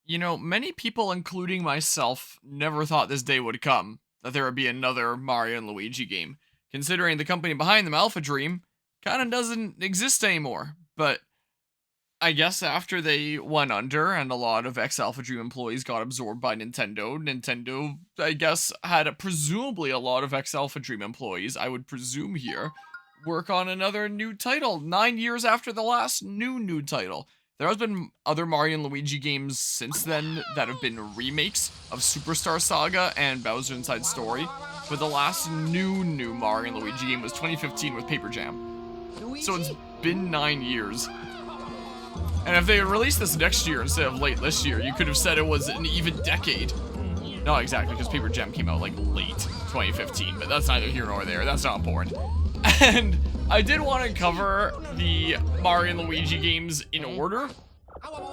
You know, many people, including myself, never thought this day would come, that there would be another Mario and Luigi game, considering the company behind them, Alpha Dream, kinda doesn't exist anymore. But I guess after they went under and a lot of ex-Alpha Dream employees got absorbed by Nintendo, Nintendo, I guess, had presumably a lot of ex-Alpha Dream employees, I would presume here, work on another new title 9 years after the last new title. There has been other Mario and Luigi games since then that have been remakes of Superstar Saga and Bowser Inside Story, but the last new Mario and Luigi game was 2015 with Paper Jam. So it's been 9 years. And if they had released this next year instead of late this year, you could have said it was an even decade. Not exactly, because Paper Jam came out like late 2015, but that's neither here nor there. That's not important. And I did want to cover the Mario and Luigi games in order.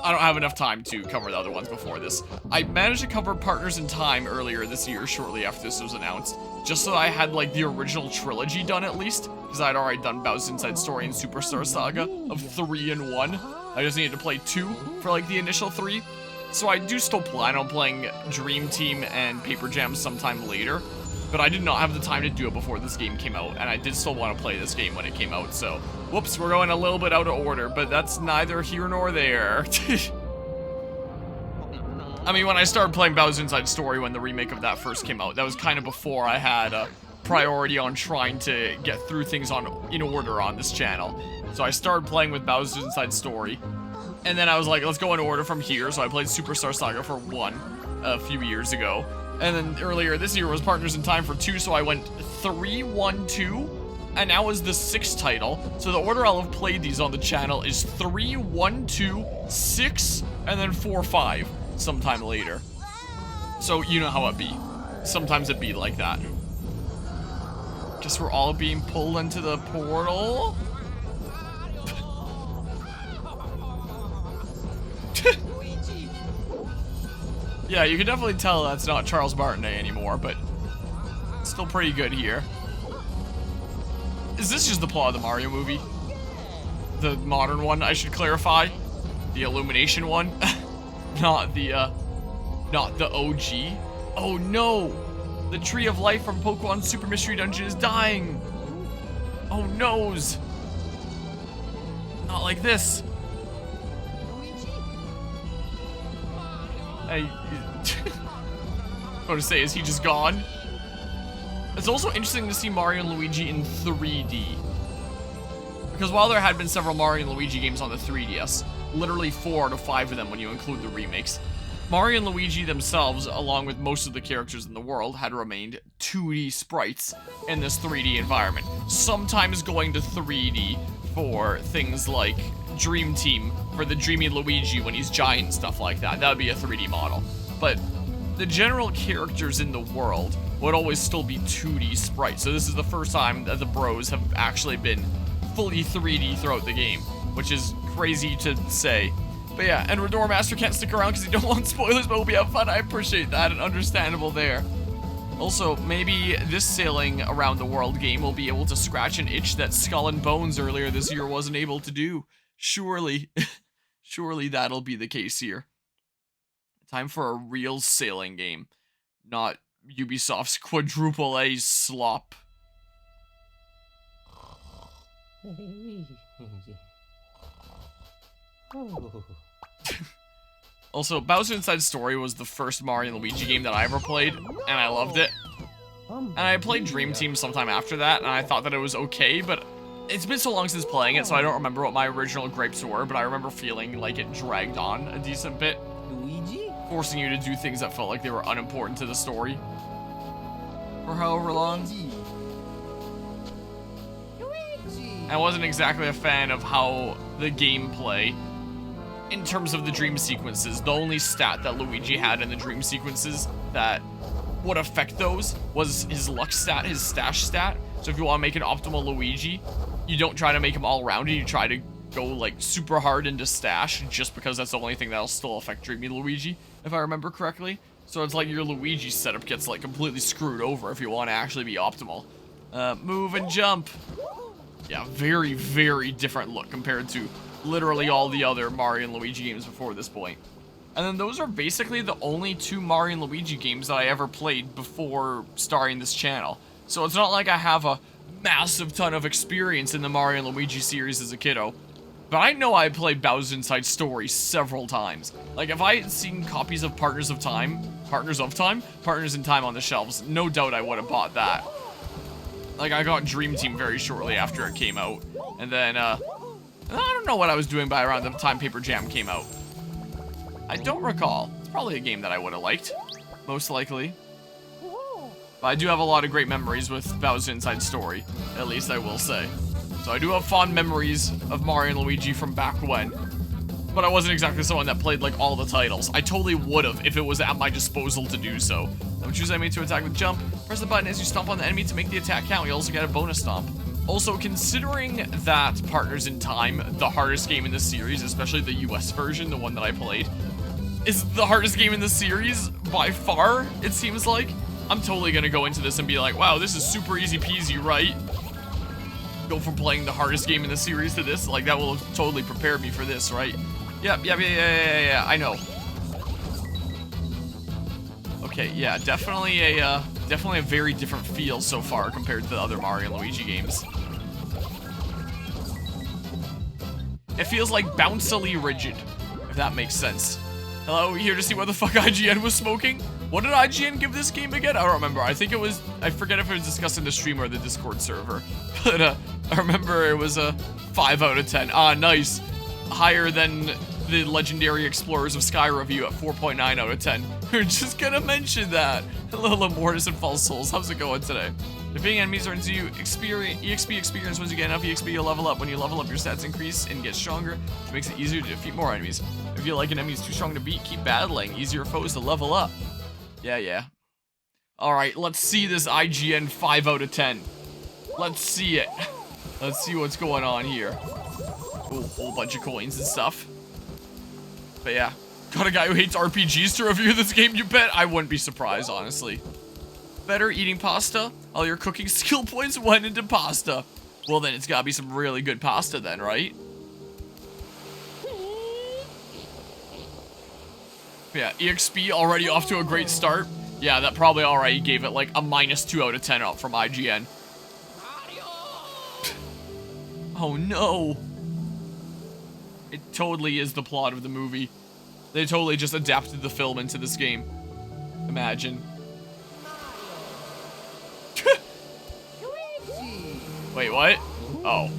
I don't have enough time to cover the other ones before this. I managed to cover Partners in Time earlier this year, shortly after this was announced, just so I had like the original trilogy done at least, because I'd already done Bowser's Inside Story and Superstar Saga of 3 and 1. I just needed to play 2 for like the initial 3. So I do still plan on playing Dream Team and Paper Jam sometime later, but I did not have the time to do it before this game came out, and I did still want to play this game when it came out, so whoops, we're going a little bit out of order, but that's neither here nor there. I mean, when I started playing Bowser's Inside Story when the remake of that first came out, that was kind of before I had a priority on trying to get through things in order on this channel. So I started playing with Bowser's Inside Story, and then I was like, let's go in order from here, so I played Superstar Saga for 1 a few years ago. And then earlier this year was Partners in Time for 2, so I went 3, 1, 2, and now is the 6th title. So the order I'll have played these on the channel is 3, 1, 2, 6, and then 4, 5 sometime later. So you know how it be. Sometimes it be like that. Guess we're all being pulled into the portal. Yeah, you can definitely tell that's not Charles Martinet anymore, but it's still pretty good here. Is this just the plot of the Mario movie? The modern one, I should clarify. The Illumination one. Not the OG. Oh no! The Tree of Life from Pokemon Super Mystery Dungeon is dying! Oh noes! Not like this. I want to say, is he just gone? It's also interesting to see Mario and Luigi in 3D. Because while there had been several Mario and Luigi games on the 3DS, literally 4 out of 5 of them when you include the remakes, Mario and Luigi themselves, along with most of the characters in the world, had remained 2D sprites in this 3D environment. Sometimes going to 3D for things like Dream Team, for the Dreamy Luigi when he's giant and stuff like that. That would be a 3D model. But the general characters in the world would always still be 2D sprites. So this is the first time that the bros have actually been fully 3D throughout the game, which is crazy to say. But yeah, and Redor Master can't stick around because he don't want spoilers, but hope you have fun. I appreciate that, and understandable there. Also, maybe this sailing around the world game will be able to scratch an itch that Skull and Bones earlier this year wasn't able to do. Surely, surely that'll be the case here. Time for a real sailing game, not Ubisoft's quadruple A slop. Also, Bowser Inside Story was the first Mario and Luigi game that I ever played, and I loved it. And I played Dream Team sometime after that, and I thought that it was okay, but it's been so long since playing it, so I don't remember what my original gripes were, but I remember feeling like it dragged on a decent bit. Luigi? Forcing you to do things that felt like they were unimportant to the story. For however long. I wasn't exactly a fan of how the gameplay, in terms of the dream sequences, the only stat that Luigi had in the dream sequences that would affect those was his luck stat, his stash stat. So if you want to make an optimal Luigi, you don't try to make him all rounded, you try to go like super hard into stash, just because that's the only thing that'll still affect Dreamy Luigi, if I remember correctly. So it's like your Luigi setup gets like completely screwed over if you want to actually be optimal. Move and jump. Yeah, very, very different look compared to literally all the other Mario and Luigi games before this point. And then those are basically the only 2 Mario and Luigi games that I ever played before starting this channel. So it's not like I have a massive ton of experience in the Mario and Luigi series as a kiddo. But I know I played Bowser's Inside Story several times. Like, if I had seen copies of Partners in Time on the shelves, no doubt I would have bought that. Like, I got Dream Team very shortly after it came out. And then, I don't know what I was doing by around the time Paper Jam came out. I don't recall. It's probably a game that I would have liked. Most likely. But I do have a lot of great memories with Bowser's Inside Story. At least I will say. So I do have fond memories of Mario and Luigi from back when. But I wasn't exactly someone that played, like, all the titles. I totally would have if it was at my disposal to do so. Don't choose enemy to attack with jump. Press the button as you stomp on the enemy to make the attack count. You also get a bonus stomp. Also, considering that Partners in Time, the hardest game in the series, especially the US version, the one that I played, is the hardest game in the series by far, it seems like. I'm totally gonna go into this and be like, wow, this is super easy peasy, right? Go from playing the hardest game in the series to this, like, that will have totally prepared me for this, right? Yep, yeah, I know. Okay, yeah, definitely a very different feel so far compared to the other Mario and Luigi games. It feels like bouncily rigid, if that makes sense. Hello, here to see what the fuck IGN was smoking? What did IGN give this game again? I don't remember. I think it was, I forget if it was discussed in the stream or the Discord server. But I remember it was a 5 out of 10. Ah, nice. Higher than the Legendary Explorers of Sky review at 4.9 out of 10. We're just gonna mention that. Hello, Mortis and False Souls. How's it going today? Defeating enemies earns you EXP experience. Once you get enough EXP, you'll level up. When you level up, your stats increase and get stronger, which makes it easier to defeat more enemies. If you feel like an enemy is too strong to beat, keep battling. Easier foes to level up. Yeah. Alright, let's see this IGN 5 out of 10. Let's see it. Let's see what's going on here. Ooh, whole bunch of coins and stuff. But yeah, got a guy who hates RPGs to review this game, you bet? I wouldn't be surprised, honestly. Better eating pasta? All your cooking skill points went into pasta. Well, then it's gotta be some really good pasta then, right? Yeah, EXP already off to a great start. Yeah, that probably already gave it like a -2 out of 10 up from IGN. Oh no. It totally is the plot of the movie. They totally just adapted the film into this game. Imagine. Wait, what? Oh.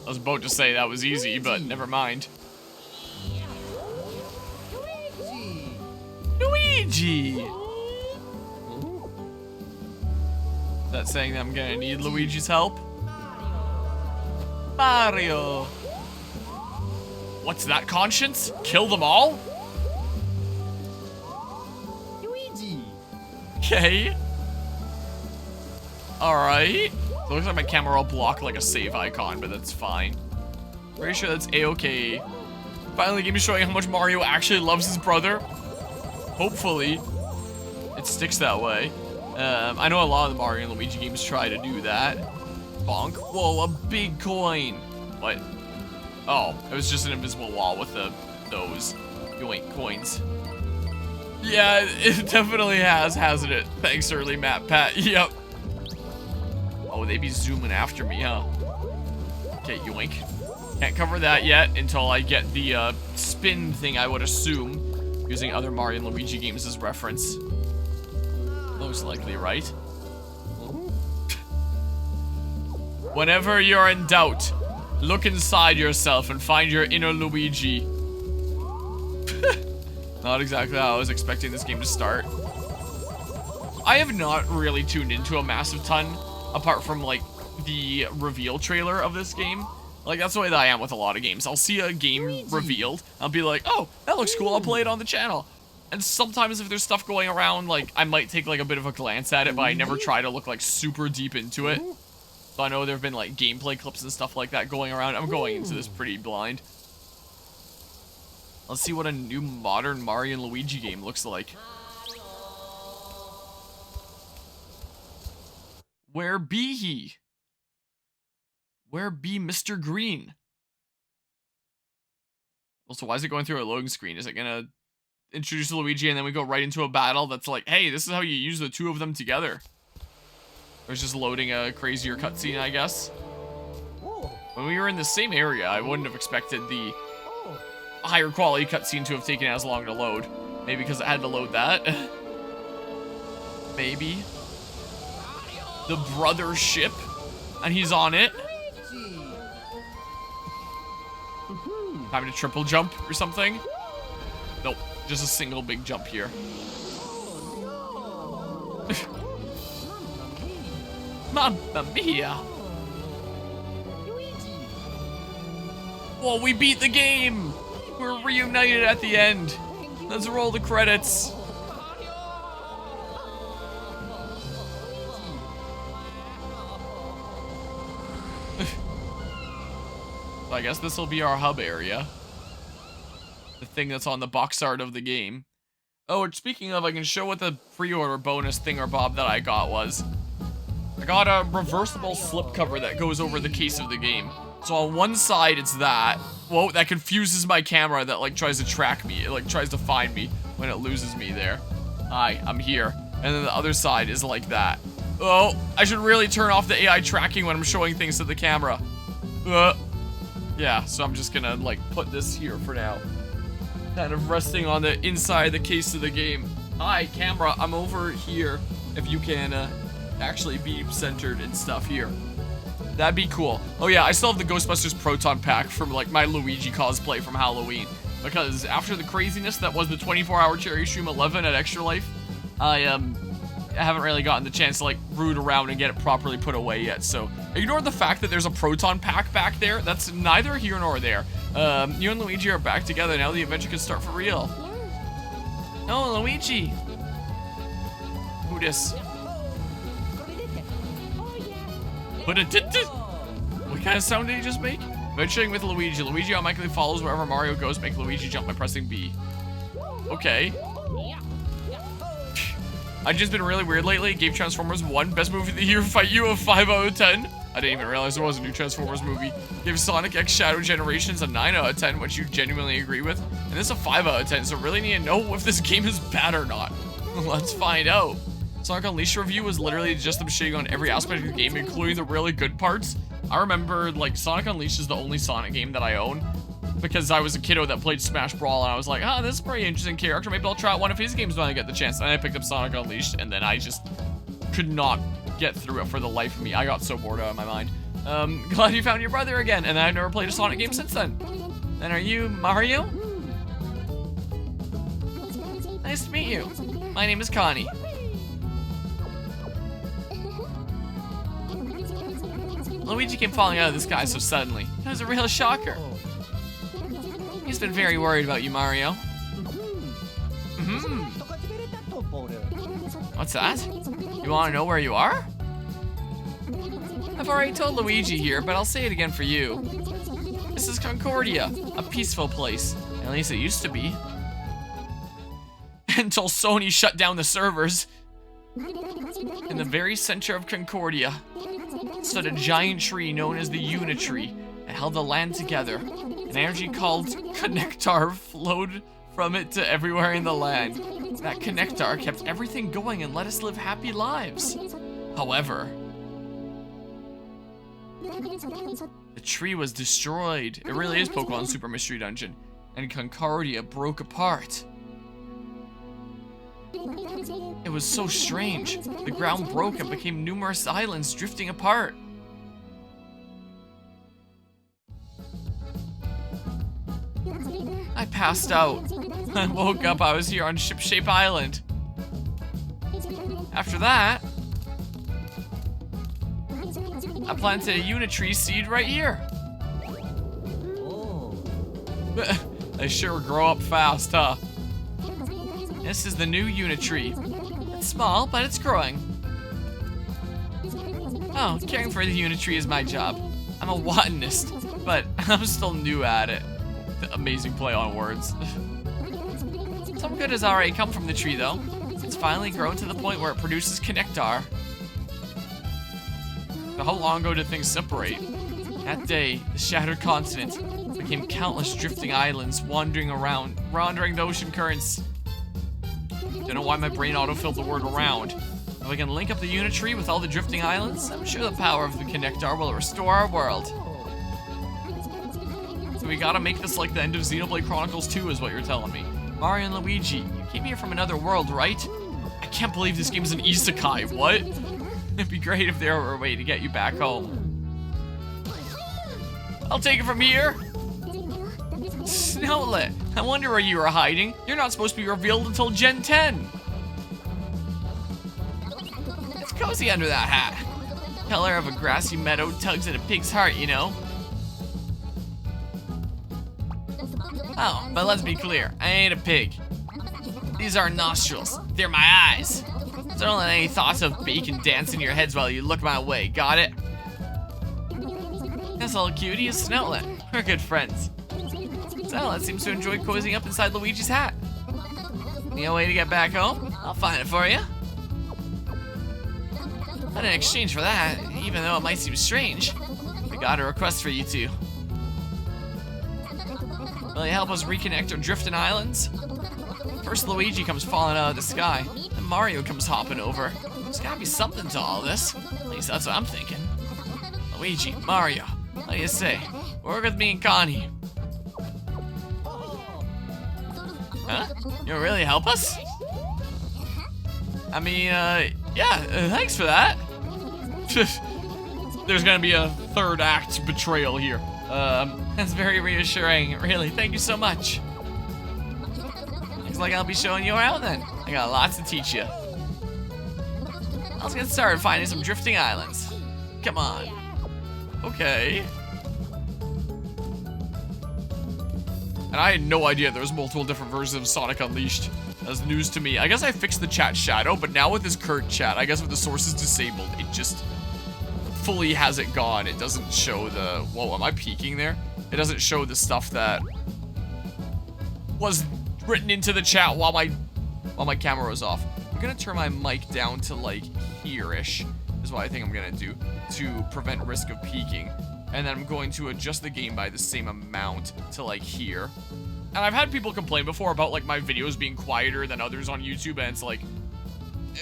I was about to say that was easy, but never mind. Luigi! Is that saying that I'm gonna need Luigi's help? Mario! What's that, Conscience? Kill them all? Luigi! Okay. Alright. So it looks like my camera will block like a save icon, but that's fine. Pretty sure that's a-okay. Finally, the game is showing how much Mario actually loves his brother. Hopefully, it sticks that way. I know a lot of the Mario and Luigi games try to do that. Bonk. Whoa, a big coin. What? Oh, it was just an invisible wall with those yoink coins. Yeah, it definitely has, hasn't it? Thanks, early map, Pat. Yep. Oh, they be zooming after me, huh? Okay, yoink. Can't cover that yet until I get the spin thing, I would assume, using other Mario and Luigi games as reference. Most likely, right? Whenever you're in doubt, look inside yourself and find your inner Luigi. Not exactly how I was expecting this game to start. I have not really tuned into a massive ton, apart from, like, the reveal trailer of this game. Like, that's the way that I am with a lot of games. I'll see a game revealed, I'll be like, oh, that looks cool, I'll play it on the channel. And sometimes if there's stuff going around, like, I might take, like, a bit of a glance at it, but I never try to look, like, super deep into it. So I know there have been, like, gameplay clips and stuff like that going around. I'm going into this pretty blind. Let's see what a new modern Mario and Luigi game looks like. Where be he? Where be Mr. Green? Also, why is it going through a loading screen? Is it gonna introduce Luigi and then we go right into a battle that's like, hey, this is how you use the two of them together? Or it's just loading a crazier cutscene, I guess. When we were in the same area, I wouldn't have expected the higher quality cutscene to have taken as long to load. Maybe because it had to load that. Maybe. The Brothership. And he's on it. Time to triple jump or something? Nope. Just a single big jump here. Mamma mia! Whoa, we beat the game! We're reunited at the end. Let's roll the credits. So I guess this will be our hub area. The thing that's on the box art of the game. Oh, and speaking of, I can show what the pre-order bonus thingamabob that I got was. I got a reversible slipcover that goes over the case of the game. So on one side, it's that. Whoa, that confuses my camera that, like, tries to track me. It, like, tries to find me when it loses me there. Hi, I'm here. And then the other side is like that. Oh, I should really turn off the AI tracking when I'm showing things to the camera. Yeah, so I'm just gonna, like, put this here for now. Kind of resting on the inside of the case of the game. Hi, camera, I'm over here. If you can, actually be centered and stuff here. That'd be cool. Oh yeah, I still have the Ghostbusters Proton Pack from like my Luigi cosplay from Halloween. Because after the craziness that was the 24-hour Cherry Stream 11 at Extra Life, I haven't really gotten the chance to like root around and get it properly put away yet. So ignore the fact that there's a Proton Pack back there. That's neither here nor there. You and Luigi are back together now. The adventure can start for real. Oh, Luigi. Who dis? What kind of sound did he just make? Venturing with Luigi. Luigi automatically follows wherever Mario goes. Make Luigi jump by pressing B. Okay. I've just been really weird lately. Gave Transformers 1 best movie of the year fight you a 5 out of 10. I didn't even realize there was a new Transformers movie. Give Sonic X Shadow Generations a 9 out of 10, which you genuinely agree with. And this is a 5 out of 10, so really need to know if this game is bad or not. Let's find out. Sonic Unleashed review was literally just them shitting on every aspect of the game, including the really good parts. I remember, like, Sonic Unleashed is the only Sonic game that I own, because I was a kiddo that played Smash Brawl, and I was like, ah, this is a pretty interesting character, maybe I'll try out one of his games when I get the chance, and I picked up Sonic Unleashed, and then I just could not get through it for the life of me. I got so bored out of my mind. Glad you found your brother again, and I've never played a Sonic game since then. Then are you Mario? Nice to meet you. My name is Connie. Luigi came falling out of the sky so suddenly. It was a real shocker. He's been very worried about you, Mario. What's that? You want to know where you are? I've already told Luigi here, but I'll say it again for you. This is Concordia, a peaceful place. At least it used to be. Until Sony shut down the servers. In the very center of Concordia stood a giant tree known as the Unitree that held the land together. An energy called Connectar flowed from it to everywhere in the land. That Connectar kept everything going and let us live happy lives. However, the tree was destroyed. It really is Pokemon Super Mystery Dungeon. And Concordia broke apart. It was so strange. The ground broke and became numerous islands drifting apart. I passed out. I woke up, I was here on Ship-Shape Island. After that, I planted a Unitree seed right here. They sure grow up fast, huh? This is the new Unitree. It's small, but it's growing. Oh, caring for the Unitree is my job. I'm a botanist, but I'm still new at it. The amazing play on words. Some good has already come from the tree, though. It's finally grown to the point where it produces Connectar. So how long ago did things separate? That day, the shattered continent, became countless drifting islands wandering the ocean currents. Don't know why my brain auto-filled the word around. If I can link up the unit tree with all the drifting islands, I'm sure the power of the connector will restore our world. So we gotta make this like the end of Xenoblade Chronicles 2 is what you're telling me. Mario and Luigi, you came here from another world, right? I can't believe this game is an isekai, what? It'd be great if there were a way to get you back home. I'll take it from here. Snoutlet, I wonder where you were hiding. You're not supposed to be revealed until Gen 10. It's cozy under that hat. Color of a grassy meadow tugs at a pig's heart, you know. Oh, but let's be clear, I ain't a pig. These aren't nostrils, they're my eyes. So don't let any thoughts of bacon dance in your heads while you look my way, got it? This little cutie is Snoutlet. We're good friends. Snoutlet seems to enjoy cozying up inside Luigi's hat. Need a way to get back home? I'll find it for you. But in exchange for that, even though it might seem strange, I got a request for you two. Will you help us reconnect our drifting islands? First Luigi comes falling out of the sky, then Mario comes hopping over. There's gotta be something to all this. At least that's what I'm thinking. Luigi, Mario, what do you say? Work with me and Connie. Huh? You'll really help us? I mean, yeah, thanks for that. There's gonna be a third act betrayal here. That's very reassuring, really. Thank you so much. Looks like I'll be showing you around then. I got lots to teach you. Let's get started finding some drifting islands. Come on. Okay. And I had no idea there was multiple different versions of Sonic Unleashed. That's news to me. I guess I fixed the chat shadow, but now with this current chat, I guess with the sources disabled, it just fully has it gone. It doesn't show the... Whoa, am I peeking there? It doesn't show the stuff that was written into the chat while my camera was off. I'm gonna turn my mic down to like here-ish, is what I think I'm gonna do to prevent risk of peaking. And then I'm going to adjust the game by the same amount to like here. And I've had people complain before about like my videos being quieter than others on YouTube, and it's like,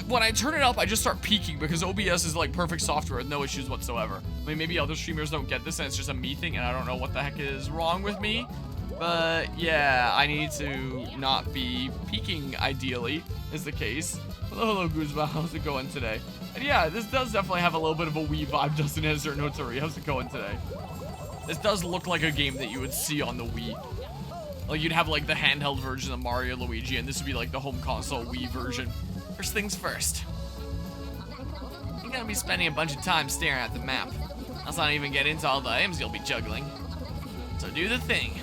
when I turn it up, I just start peaking because OBS is like perfect software with no issues whatsoever. I mean, maybe other streamers don't get this and it's just a me thing and I don't know what the heck is wrong with me. But yeah, I need to not be peaking, ideally, is the case. Hello, Guzma, how's it going today? And yeah, this does definitely have a little bit of a Wii vibe, Justin Hezzer Notary. How's it going today? This does look like a game that you would see on the Wii. Like, you'd have like the handheld version of Mario Luigi, and this would be like the home console Wii version. First things first. You're gonna be spending a bunch of time staring at the map. Let's not even get into all the items you'll be juggling. So do the thing.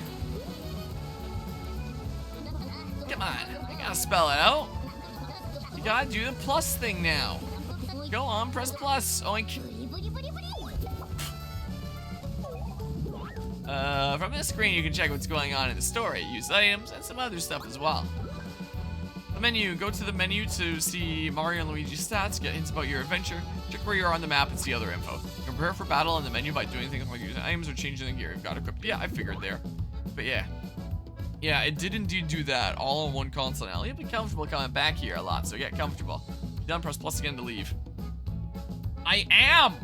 Come on, you gotta spell it out. You gotta do the plus thing now. Go on, press plus. Oink. From this screen, you can check what's going on in the story, use items, and some other stuff as well. The menu, go to the menu to see Mario and Luigi stats, get hints about your adventure, check where you are on the map, and see other info. You can prepare for battle in the menu by doing things like using items or changing the gear you've got equipped. Yeah, I figured there. But yeah. Yeah, it did indeed do that, all on one console now. You'll be comfortable coming back here a lot, so get comfortable. Done, press plus again to leave. I am!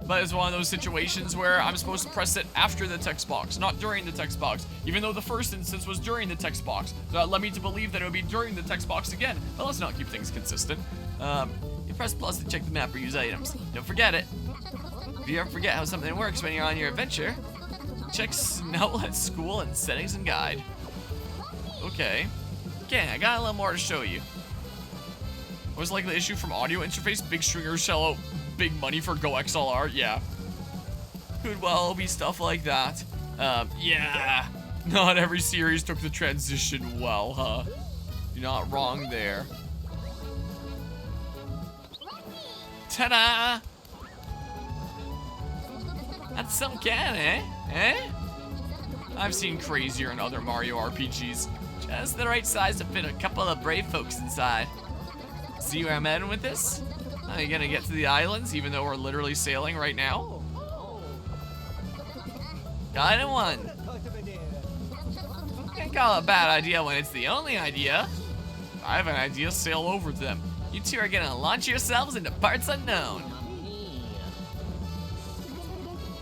But it's one of those situations where I'm supposed to press it after the text box, not during the text box, even though the first instance was during the text box. So that led me to believe that it would be during the text box again. But let's not keep things consistent. You press plus to check the map or use items. Don't forget it. If you ever forget how something works when you're on your adventure, check Snoutlet's school and settings and guide. Okay. Okay, I got a little more to show you. What was like the issue from audio interface? Big stringers shell out big money for Go XLR? Yeah. Could well be stuff like that. Yeah. Not every series took the transition well, huh? You're not wrong there. Ta-da! That's some can, eh? Eh? I've seen crazier in other Mario RPGs. Just the right size to fit a couple of brave folks inside. See where I'm heading with this? Are you gonna get to the islands even though we're literally sailing right now? Got it one. Can't call it a bad idea when it's the only idea. I have an idea, sail over to them. You two are gonna launch yourselves into parts unknown.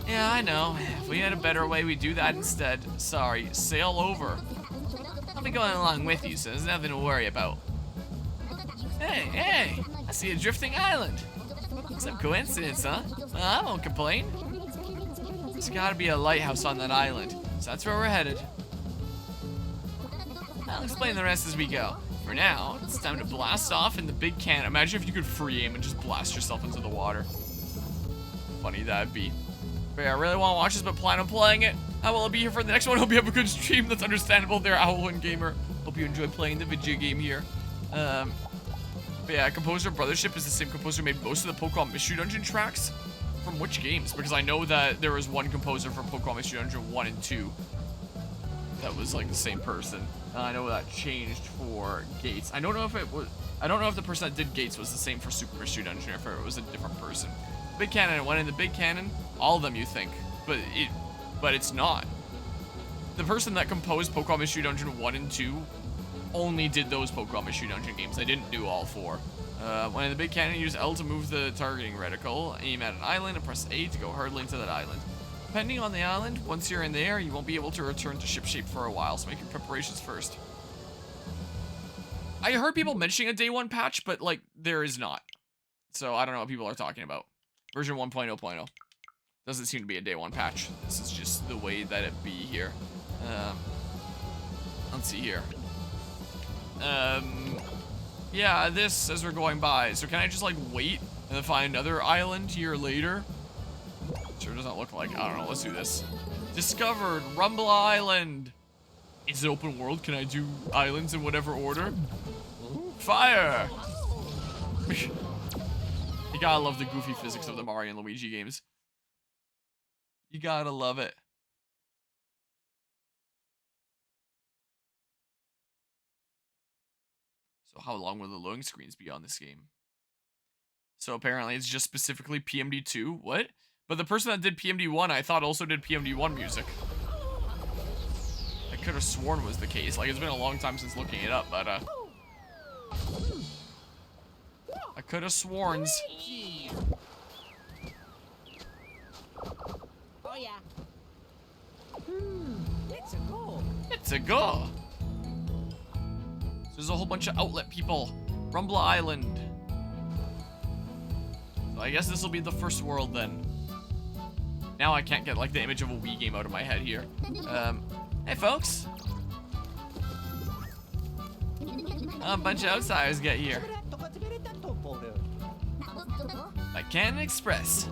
Yeah, I know. If we had a better way, we'd do that instead. Sorry, sail over. I'll be going along with you, so there's nothing to worry about. Hey, I see a drifting island. Some coincidence, huh? Well, I won't complain. There's gotta be a lighthouse on that island, so that's where we're headed. I'll explain the rest as we go. For now, it's time to blast off in the big can. Imagine if you could free aim and just blast yourself into the water. Funny that'd be. But yeah, I really want to watch this, but plan on playing it. I will be here for the next one. Hope you have a good stream. That's understandable there, Owlin Gamer. Hope you enjoy playing the video game here. But yeah, composer Brothership is the same composer who made most of the Pokemon Mystery Dungeon tracks. From which games? Because I know that there was one composer for Pokemon Mystery Dungeon 1 and 2. That was like the same person. I know that changed for Gates. I don't know if it was. I don't know if the person that did Gates was the same for Super Mystery Dungeon or if it was a different person. Big Cannon went in the Big Cannon. All of them, you think, but it's not. The person that composed Pokemon Mystery Dungeon 1 and 2 only did those Pokemon Mystery Dungeon games. They didn't do all 4. When in the Big Cannon, use L to move the targeting reticle, aim at an island, and press A to go hurtling to that island. Depending on the island, once you're in there, you won't be able to return to ship shape for a while, so make your preparations first. I heard people mentioning a day 1 patch, but like there is not. So I don't know what people are talking about. Version 1.0.0. Doesn't seem to be a day 1 patch. This is just the way that it be here. Let's see here. Yeah, this as we're going by. So can I just like wait and then find another island here later? Sure doesn't look like. I don't know. Let's do this. Discovered Rumbla Island. It's an open world. Can I do islands in whatever order? Fire! You gotta love the goofy physics of the Mario and Luigi games. You gotta love it. So how long will the loading screens be on this game? So apparently it's just specifically PMD2. What? But the person that did PMD1, I thought also did PMD1 music. I could have sworn was the case. Like, it's been a long time since looking it up, but, I could have sworn. Oh, yeah. Let's go. Let's go. So there's a whole bunch of outlet people. Rumbla Island. So I guess this will be the first world then. Now I can't get like the image of a Wii game out of my head here. Hey folks. A bunch of outsiders get here. By Cannon Express.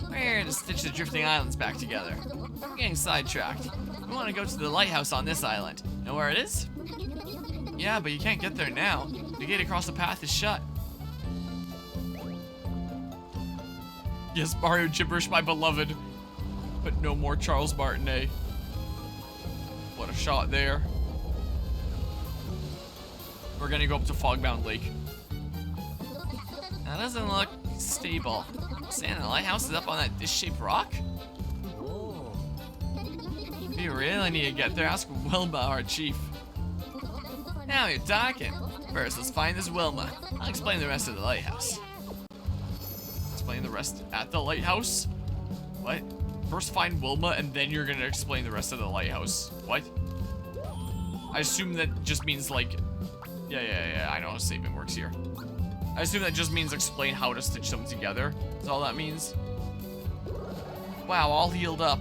We're here to stitch the drifting islands back together. We're getting sidetracked. We want to go to the lighthouse on this island. Know where it is? Yeah, but you can't get there now. The gate across the path is shut. Yes, Mario gibberish, my beloved. But no more Charles Martinet. What a shot there. We're gonna go up to Fogbound Lake. That doesn't look stable. Santa, the lighthouse is up on that dish-shaped rock? If you really need to get there, ask Wilma, our chief. Now you're talking. First, let's find this Wilma. I'll explain the rest of the lighthouse. Explain the rest at the lighthouse? What? First find Wilma and then you're gonna explain the rest of the lighthouse. What? I assume that just means like... Yeah, I know how saving works here. I assume that just means explain how to stitch them together. That's all that means. Wow, all healed up.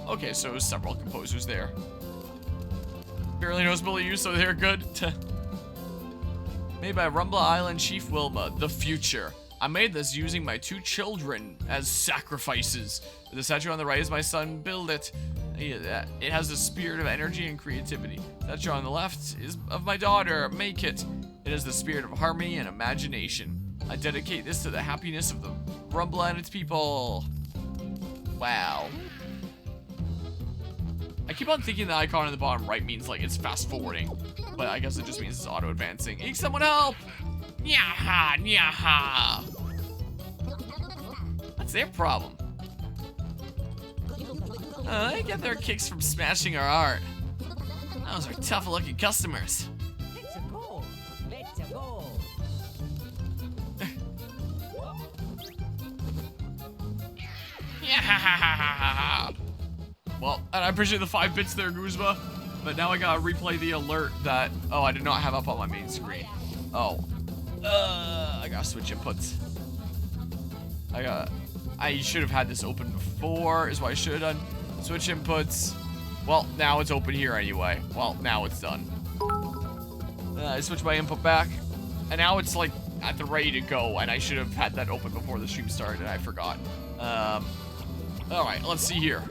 Okay, so several composers there. Barely noticeable to you, so they're good. Made by Rumbla Island Chief Wilma, the future. I made this using my 2 children as sacrifices. The statue on the right is my son, build it. It has the spirit of energy and creativity. The statue on the left is of my daughter, make it. It has the spirit of harmony and imagination. I dedicate this to the happiness of the Rumbla and its people. Wow. I keep on thinking the icon in the bottom right means like it's fast forwarding, but I guess it just means it's auto advancing. Need someone help! Nyaha, nyaha! What's their problem? They get their kicks from smashing our art. Those are tough-looking customers. Let's go. Let's go. Yeah. Well, and I appreciate the 5 bits there, Guzma. But now I gotta replay the alert that, oh, I did not have up on my main screen. Oh. I gotta switch inputs. I should have had this open before, is what I should have done. Switch inputs. Well, now it's open here anyway. Well, now it's done. I switched my input back, and now it's like at the ready to go, and I should have had that open before the stream started, and I forgot. Alright, let's see here.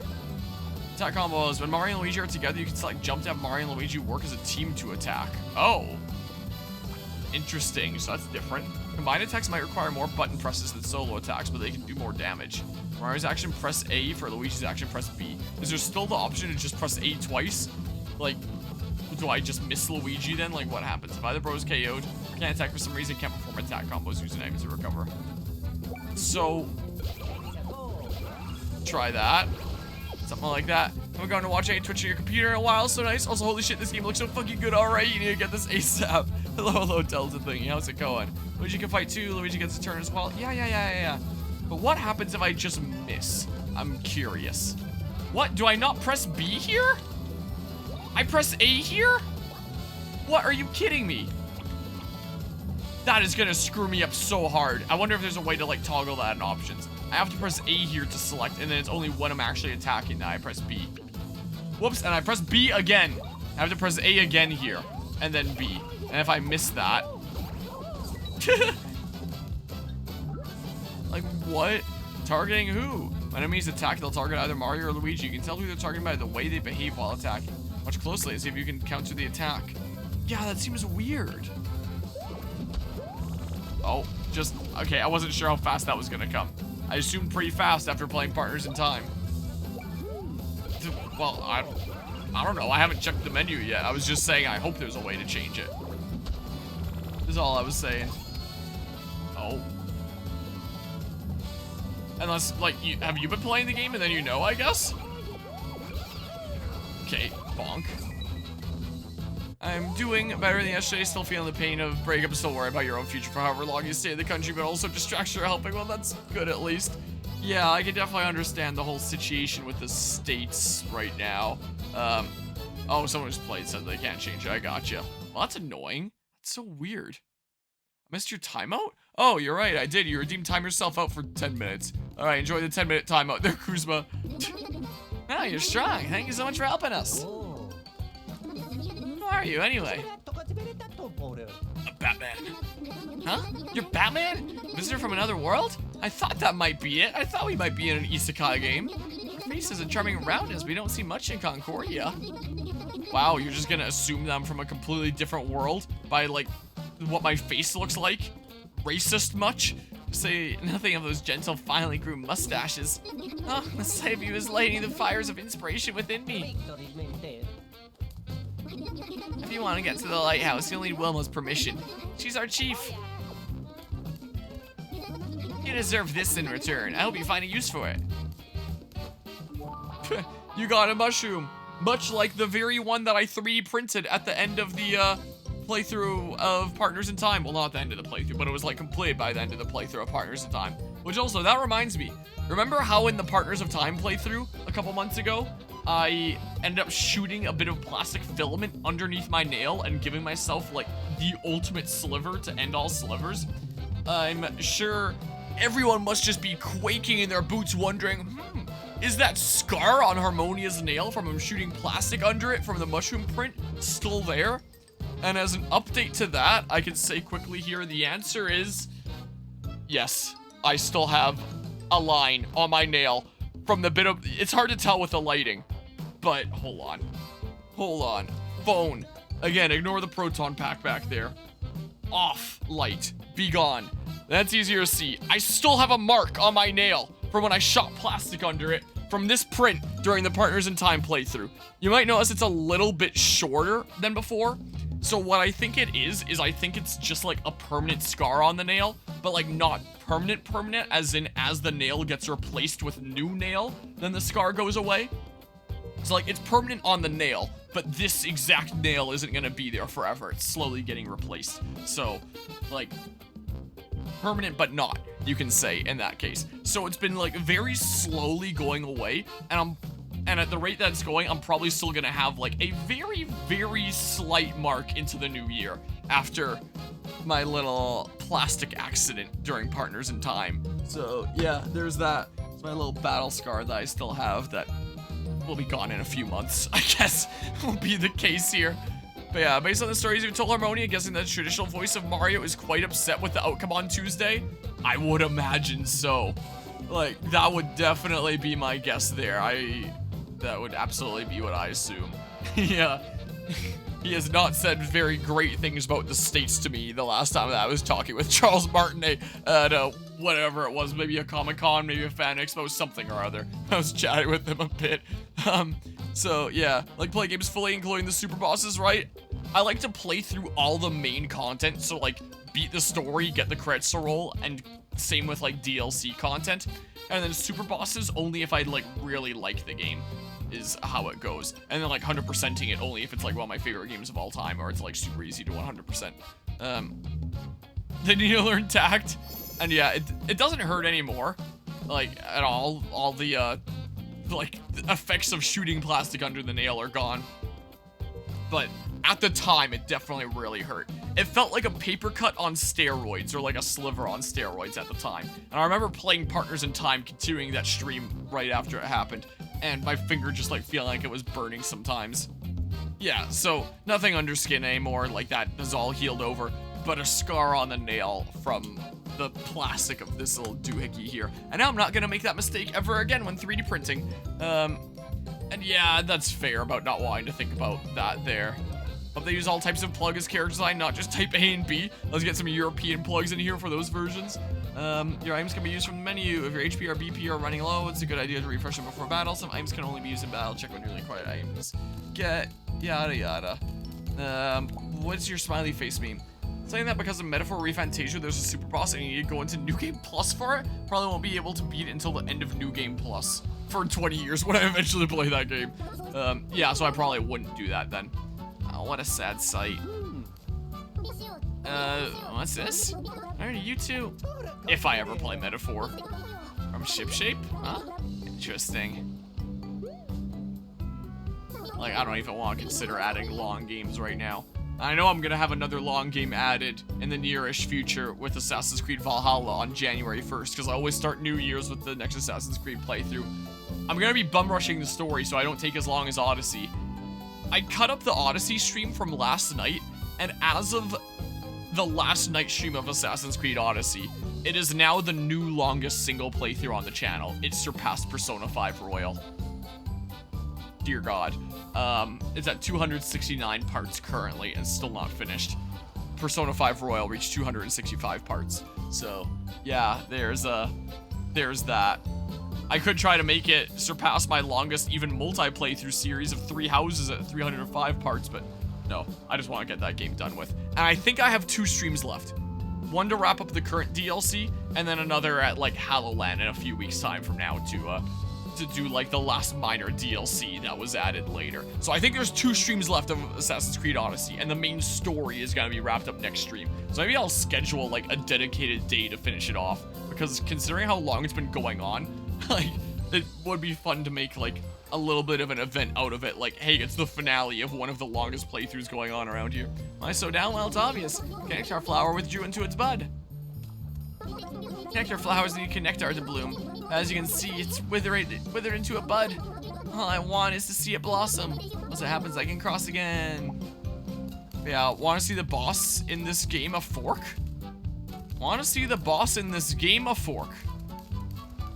Attack combos. When Mario and Luigi are together, you can select jump to have Mario and Luigi work as a team to attack. Oh. Interesting, so that's different. Combined attacks might require more button presses than solo attacks, but they can do more damage. For Mario's action, press A. For Luigi's action, press B. Is there still the option to just press A twice? Like, do I just miss Luigi then? Like, what happens? If either bro is KO'd, can't attack for some reason, can't perform attack combos using items to recover. So, try that. Something like that. I'm going to watch any Twitch on your computer in a while, so nice. Also, holy shit, this game looks so fucking good. Alright, you need to get this ASAP. Hello, Delta thingy. How's it going? Luigi can fight too. Luigi gets a turn as well. Yeah. But what happens if I just miss? I'm curious. What? Do I not press B here? I press A here? What? Are you kidding me? That is gonna screw me up so hard. I wonder if there's a way to like toggle that in options. I have to press A here to select, and then it's only when I'm actually attacking that I press B. Whoops, and I press B again. I have to press A again here, and then B. And if I miss that... Like, what? Targeting who? When enemies attack, they'll target either Mario or Luigi. You can tell who they're targeting by the way they behave while attacking. Watch closely and see if you can counter the attack. Yeah, that seems weird. Oh, just... Okay, I wasn't sure how fast that was gonna come. I assumed pretty fast after playing Partners in Time. Well, I don't know. I haven't checked the menu yet. I was just saying I hope there's a way to change it. That's all I was saying. Oh. Unless, like, have you been playing the game and then you know, I guess? Okay, bonk. I'm doing better than yesterday, still feeling the pain of breakup, still worry about your own future for however long you stay in the country, but also distractions are helping. Well, that's good at least. Yeah, I can definitely understand the whole situation with the states right now. Oh, someone just played said they can't change it. I gotcha. Well, that's annoying. That's so weird. I missed your timeout? Oh, you're right, I did. You redeemed time yourself out for 10 minutes. All right, enjoy the 10-minute timeout there, Kuzma. Oh, you're strong. Thank you so much for helping us. Who are you, anyway? Batman. Huh? You're Batman? Visitor from another world? I thought that might be it. I thought we might be in an isekai game. Your face is a charming roundness. We don't see much in Concordia. Wow, you're just gonna assume that I'm from a completely different world by, like, what my face looks like? Racist much? Say nothing of those gentle, finely groomed mustaches. Oh, the sight of you is lighting the fires of inspiration within me. If you want to get to the lighthouse, you'll need Wilma's permission. She's our chief. You deserve this in return. I hope you find a use for it. You got a mushroom. Much like the very one that I 3D printed at the end of the playthrough of Partners in Time. Well, not at the end of the playthrough, but it was like completed by the end of the playthrough of Partners in Time. Which also, that reminds me. Remember how in the Partners of Time playthrough a couple months ago, I ended up shooting a bit of plastic filament underneath my nail and giving myself like the ultimate sliver to end all slivers? I'm sure everyone must just be quaking in their boots wondering, is that scar on Harmonia's nail from him shooting plastic under it from the mushroom print still there? And as an update to that, I can say quickly here, the answer is yes. I still have a line on my nail from the bit of, it's hard to tell with the lighting, but hold on, phone. Again, ignore the proton pack back there. Off, light, be gone. That's easier to see. I still have a mark on my nail from when I shot plastic under it from this print during the Partners in Time playthrough. You might notice it's a little bit shorter than before. So what I think it is I think it's just like a permanent scar on the nail, but like not permanent, as in as the nail gets replaced with new nail, then the scar goes away. So like it's permanent on the nail, but this exact nail isn't gonna be there forever. It's slowly getting replaced. So like permanent but not, you can say in that case. So it's been like very slowly going away, and at the rate that it's going, I'm probably still gonna have like a very, very slight mark into the new year after my little plastic accident during Partners in Time. So yeah, there's that. It's my little battle scar that I still have that will be gone in a few months, I guess will be the case here. But yeah, based on the stories you told Harmonia, guessing that the traditional voice of Mario is quite upset with the outcome on Tuesday? I would imagine so. Like, that would definitely be my guess there. That would absolutely be what I assume. Yeah. He has not said very great things about the States to me the last time that I was talking with Charles Martinet at whatever it was, maybe a Comic-Con, maybe a Fan Expo, something or other. I was chatting with him a bit. So yeah, like play games fully, including the super bosses, right? I like to play through all the main content, so like beat the story, get the credits to roll, and same with like DLC content. And then super bosses only if I like really like the game is how it goes. And then like 100%ing it only if it's like one of my favorite games of all time, or it's like super easy to 100%. They need to learn tact, and yeah, it doesn't hurt anymore, like at all. All the like the effects of shooting plastic under the nail are gone, but at the time it definitely really hurt. It felt like a paper cut on steroids, or like a sliver on steroids at the time. And I remember playing Partners in Time, continuing that stream right after it happened, and my finger just like feeling like it was burning sometimes. Yeah, so nothing under skin anymore, like that is all healed over, but a scar on the nail from the plastic of this little doohickey here. And now I'm not gonna make that mistake ever again when 3D printing. And yeah, that's fair about not wanting to think about that there. Hope they use all types of plug as character design, not just type A and B. Let's get some European plugs in here for those versions. Your items can be used from the menu. If your HP or BP are running low, it's a good idea to refresh them before battle. Some items can only be used in battle. Check when newly acquired items get yada yada. What's your smiley face meme? Saying that because of Metaphor Refantasia, there's a super boss and you need to go into New Game Plus for it. Probably won't be able to beat it until the end of New Game Plus for 20 years when I eventually play that game. Yeah, so I probably wouldn't do that then. Oh, what a sad sight. What's this? Alright, you too. If I ever play Metaphor. From Ship Shape? Huh? Interesting. Like, I don't even want to consider adding long games right now. I know I'm gonna have another long game added in the nearish future with Assassin's Creed Valhalla on January 1st, because I always start New Year's with the next Assassin's Creed playthrough. I'm gonna be bum rushing the story so I don't take as long as Odyssey. I cut up the Odyssey stream from last night, and as of the last night stream of Assassin's Creed Odyssey, it is now the new longest single playthrough on the channel. It surpassed Persona 5 Royal. Dear God. It's at 269 parts currently and still not finished. Persona 5 Royal reached 265 parts. So, yeah, there's that. I could try to make it surpass my longest even multi-playthrough series of 3 houses at 305 parts, but no, I just want to get that game done with. And I think I have 2 streams left. One to wrap up the current DLC, and then another at like Halloween in a few weeks time from now to do like the last minor DLC that was added later. So I think there's 2 streams left of Assassin's Creed Odyssey, and the main story is gonna be wrapped up next stream. So maybe I'll schedule like a dedicated day to finish it off, because considering how long it's been going on, like it would be fun to make like a little bit of an event out of it. Like, hey, it's the finale of one of the longest playthroughs going on around here. Why so down? Well, it's obvious. Connect our flower withdrew into its bud. Nectar flowers need nectar to bloom. As you can see, it's withered into a bud. All I want is to see it blossom. Once it happens, I can cross again. Yeah, want to see the boss in this game a fork? Want to see the boss in this game a fork?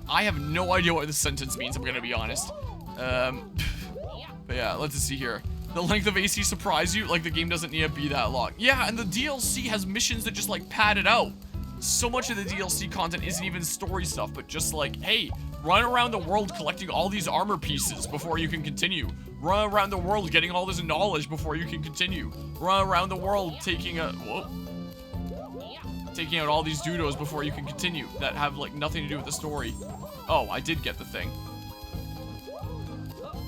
I have no idea what this sentence means, I'm gonna be honest. But yeah, let's just see here. The length of AC surprise you? Like, the game doesn't need to be that long. Yeah, and the DLC has missions that just, like, pad it out. So much of the DLC content isn't even story stuff, but just like, hey, run around the world collecting all these armor pieces before you can continue. Run around the world getting all this knowledge before you can continue. Run around the world taking a... Whoa. taking out all these doodles before you can continue that have like nothing to do with the story. Oh, I did get the thing.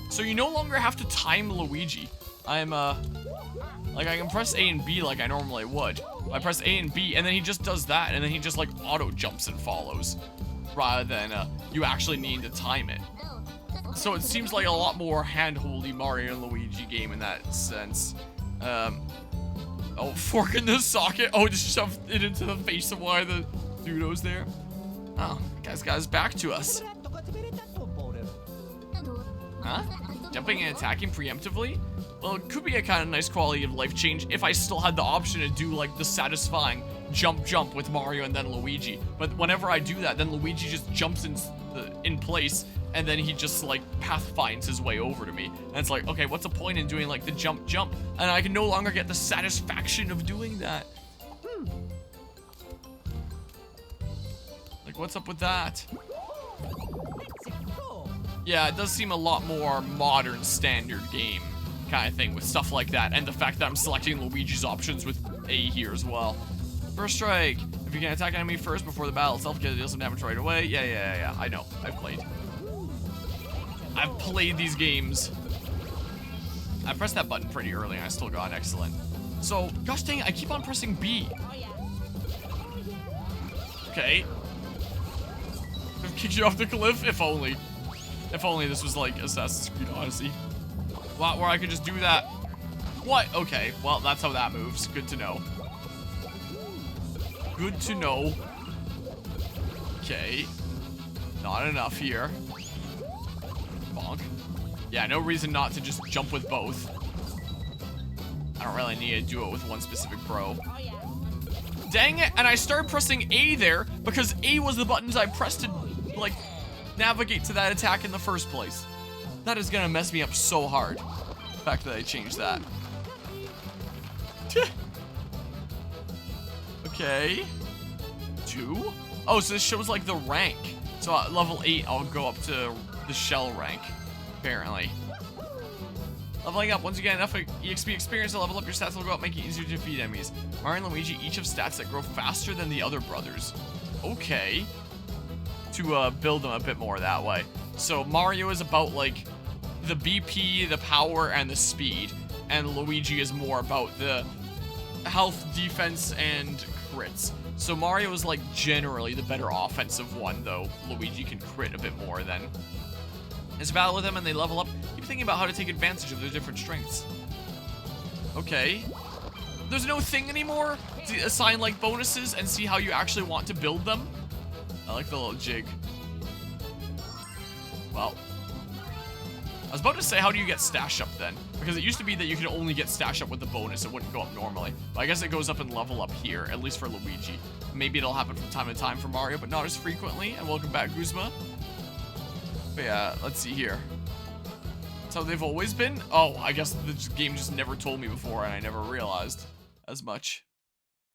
So you no longer have to time Luigi. I'm like I can press A and B like I normally would. I press A and B and then he just does that and then he just like auto jumps and follows rather than you actually needing to time it. So it seems like a lot more hand-holdy Mario and Luigi game in that sense. Oh, fork in the socket. Oh, just shoved it into the face of one of the dudos there. Oh, guy's got his back to us. Huh? Jumping and attacking preemptively? Well, it could be a kind of nice quality of life change if I still had the option to do like the satisfying jump with Mario and then Luigi. But whenever I do that, then Luigi just jumps in place and then he just like path finds his way over to me. And it's like, okay, what's the point in doing like the jump? And I can no longer get the satisfaction of doing that. Like, what's up with that? Yeah, it does seem a lot more modern standard game kind of thing with stuff like that. And the fact that I'm selecting Luigi's options with A here as well. First strike. If you can attack an enemy first before the battle itself, get deal some damage right away. Yeah. I know. I've played these games. I pressed that button pretty early and I still got an excellent. So, gosh dang it, I keep on pressing B. Okay. I've kicked you off the cliff? If only. If only this was like Assassin's Creed Odyssey. Wow, where I could just do that. What? Okay, well, that's how that moves. Good to know. Good to know. Okay. Not enough here. Bonk. Yeah, no reason not to just jump with both. I don't really need to do it with one specific bro. Dang it, and I started pressing A there because A was the buttons I pressed to, like, navigate to that attack in the first place. That is gonna mess me up so hard. The fact that I changed that. Okay. 2. Oh, so this shows like the rank. So at level 8, I'll go up to the shell rank, apparently. Leveling up. Once you get enough EXP experience to level up, your stats will go up, making it easier to defeat enemies. Mario and Luigi each have stats that grow faster than the other brothers. Okay. To build them a bit more that way. So Mario is about like the BP, the power, and the speed. And Luigi is more about the health, defense, and crits. So Mario is like generally the better offensive one, though Luigi can crit a bit more then. As you battle with them and they level up, keep thinking about how to take advantage of their different strengths. Okay. There's no thing anymore to assign like bonuses and see how you actually want to build them. I like the little jig. Well. I was about to say, how do you get stash up then? Because it used to be that you could only get stash up with the bonus. It wouldn't go up normally. But I guess it goes up and level up here, at least for Luigi. Maybe it'll happen from time to time for Mario, but not as frequently. And welcome back, Guzma. But yeah, let's see here. That's how they've always been? Oh, I guess the game just never told me before and I never realized as much.